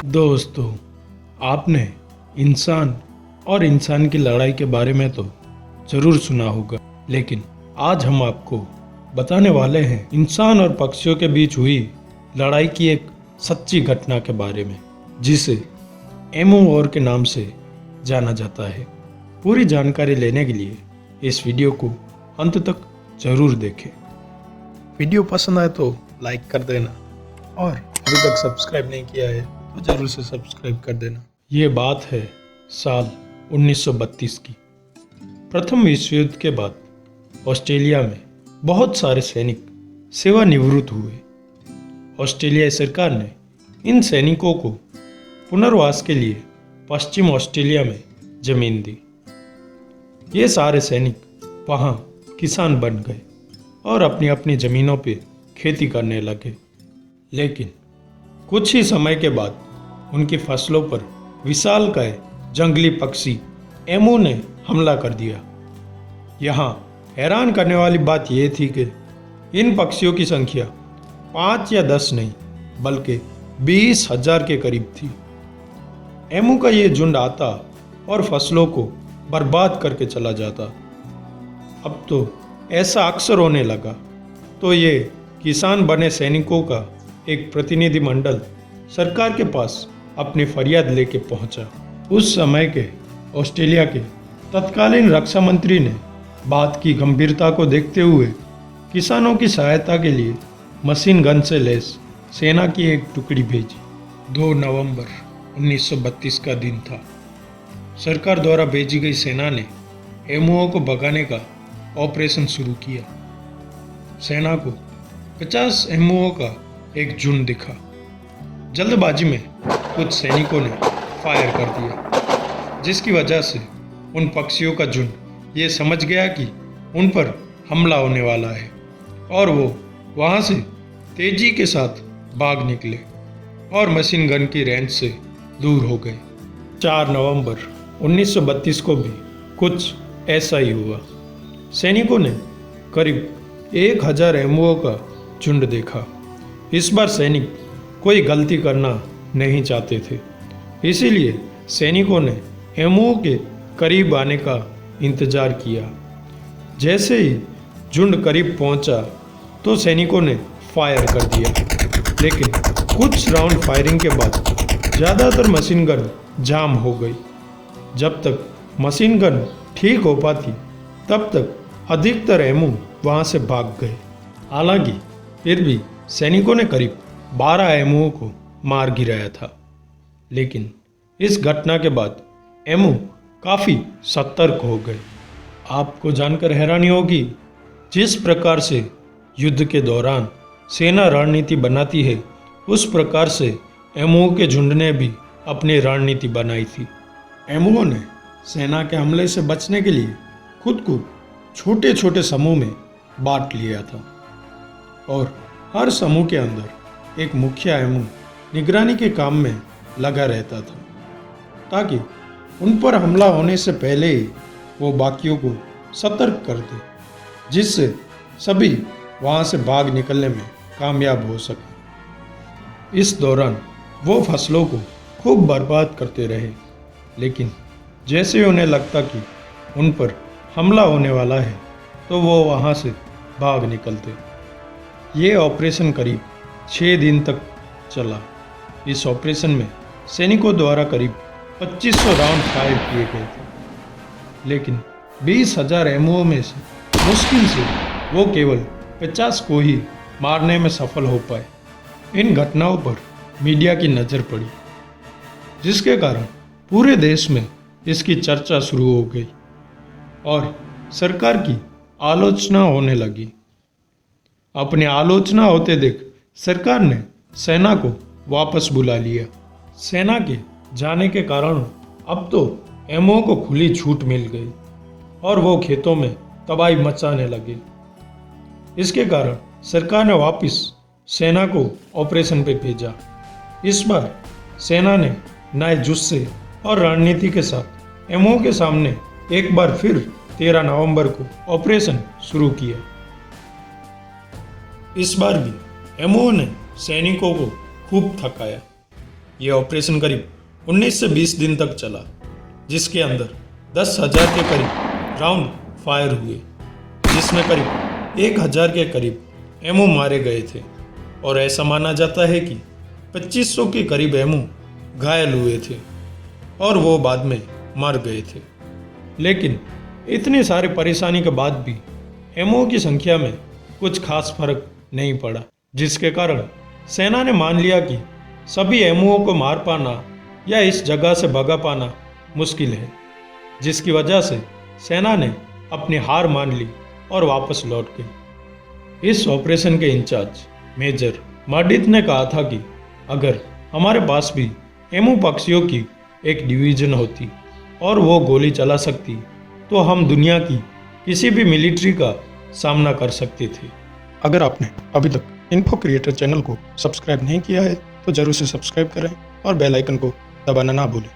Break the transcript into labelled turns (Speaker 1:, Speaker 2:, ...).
Speaker 1: दोस्तों, आपने इंसान और इंसान की लड़ाई के बारे में तो ज़रूर सुना होगा, लेकिन आज हम आपको बताने वाले हैं इंसान और पक्षियों के बीच हुई लड़ाई की एक सच्ची घटना के बारे में, जिसे एमो वॉर के नाम से जाना जाता है। पूरी जानकारी लेने के लिए इस वीडियो को अंत तक ज़रूर देखें। वीडियो पसंद आए तो लाइक कर देना और अभी तक सब्सक्राइब नहीं किया है तो ज़रूर से सब्सक्राइब कर देना। ये बात है साल 1932 की। प्रथम विश्व युद्ध के बाद ऑस्ट्रेलिया में बहुत सारे सैनिक सेवानिवृत्त हुए। ऑस्ट्रेलियाई सरकार ने इन सैनिकों को पुनर्वास के लिए पश्चिम ऑस्ट्रेलिया में जमीन दी। ये सारे सैनिक वहाँ किसान बन गए और अपनी अपनी ज़मीनों पे खेती करने लगे। लेकिन कुछ ही समय के बाद उनकी फसलों पर विशालकाय जंगली पक्षी एमू ने हमला कर दिया। यहाँ हैरान करने वाली बात यह थी कि इन पक्षियों की संख्या 5 या 10 नहीं बल्कि 20,000 के करीब थी। एमू का ये झुंड आता और फसलों को बर्बाद करके चला जाता। अब तो ऐसा अक्सर होने लगा, तो ये किसान बने सैनिकों का एक प्रतिनिधि मंडल सरकार के पास अपनी फरियाद लेके पहुंचा। उस समय के ऑस्ट्रेलिया के तत्कालीन रक्षा मंत्री ने बात की गंभीरता को देखते हुए किसानों की सहायता के लिए मशीन गन से लैस सेना की एक टुकड़ी भेजी। 2 नवंबर 1932 का दिन था। सरकार द्वारा भेजी गई सेना ने एमुओं को भगाने का ऑपरेशन शुरू किया। सेना को 50 एमुओं का एक झुंड दिखा। जल्दबाजी में कुछ सैनिकों ने फायर कर दिया, जिसकी वजह से उन पक्षियों का झुंड ये समझ गया कि उन पर हमला होने वाला है और वो वहाँ से तेजी के साथ भाग निकले और मशीन गन की रेंज से दूर हो गए। 4 नवंबर 1932 को भी कुछ ऐसा ही हुआ। सैनिकों ने करीब 1000 एमुओं का झुंड देखा। इस बार सैनिक कोई गलती करना नहीं चाहते थे, इसीलिए सैनिकों ने एमुओं के करीब आने का इंतजार किया। जैसे ही झुंड करीब पहुंचा तो सैनिकों ने फायर कर दिया, लेकिन कुछ राउंड फायरिंग के बाद ज़्यादातर मशीन गन जाम हो गई। जब तक मशीन गन ठीक हो पाती तब तक अधिकतर एमू वहाँ से भाग गए। हालांकि फिर भी सैनिकों ने करीब 12 एमुओं को मार गिराया था। लेकिन इस घटना के बाद एमू काफ़ी सतर्क हो गए। आपको जानकर हैरानी होगी, जिस प्रकार से युद्ध के दौरान सेना रणनीति बनाती है, उस प्रकार से एमुओं के झुंड ने भी अपनी रणनीति बनाई थी। एमुओं ने सेना के हमले से बचने के लिए खुद को छोटे छोटे समूह में बांट लिया था और हर समूह के अंदर एक मुखिया एमू निगरानी के काम में लगा रहता था, ताकि उन पर हमला होने से पहले ही वो बाकियों को सतर्क कर दे, जिससे सभी वहाँ से भाग निकलने में कामयाब हो सके। इस दौरान वो फसलों को खूब बर्बाद करते रहे, लेकिन जैसे ही उन्हें लगता कि उन पर हमला होने वाला है तो वो वहाँ से भाग निकलते। ये ऑपरेशन करीब 6 दिन तक चला। इस ऑपरेशन में सैनिकों द्वारा करीब 2500 राउंड फायर किए गए थे, लेकिन 20,000 एमुओं में से मुश्किल से वो केवल 50 को ही मारने में सफल हो पाए। इन घटनाओं पर मीडिया की नज़र पड़ी, जिसके कारण पूरे देश में इसकी चर्चा शुरू हो गई और सरकार की आलोचना होने लगी। अपनी आलोचना होते देख सरकार ने सेना को वापस बुला लिया। सेना के जाने के कारण अब तो एमुओं को खुली छूट मिल गई और वो खेतों में तबाही मचाने लगे। इसके कारण सरकार ने वापस सेना को ऑपरेशन पे भेजा। इस बार सेना ने नए जुस्से और रणनीति के साथ एमुओं के सामने एक बार फिर 13 नवंबर को ऑपरेशन शुरू किया। इस बार भी एमुओं ने सैनिकों को खूब थकाया। ये ऑपरेशन करीब 19 से 20 दिन तक चला, जिसके अंदर 10,000 के करीब राउंड फायर हुए, जिसमें करीब 1,000 के करीब एमओ मारे गए थे और ऐसा माना जाता है कि 2500 के करीब एमओ घायल हुए थे और वो बाद में मर गए थे। लेकिन इतनी सारी परेशानी के बाद भी एमओ की संख्या में कुछ खास फर्क नहीं पड़ा, जिसके कारण सेना ने मान लिया कि सभी एमओ को मार पाना या इस जगह से भगा पाना मुश्किल है, जिसकी वजह से सेना ने अपनी हार मान ली और वापस लौट गई। इस ऑपरेशन के इंचार्ज मेजर मार्डिथ ने कहा था कि अगर हमारे पास भी एमओ पक्षियों की एक डिवीजन होती और वो गोली चला सकती तो हम दुनिया की किसी भी मिलिट्री का सामना कर सकते थे।
Speaker 2: अगर आपने अभी तक इन्फो क्रिएटर चैनल को सब्सक्राइब नहीं किया है तो जरूर से सब्सक्राइब करें और बेल आइकन को दबाना ना भूलें।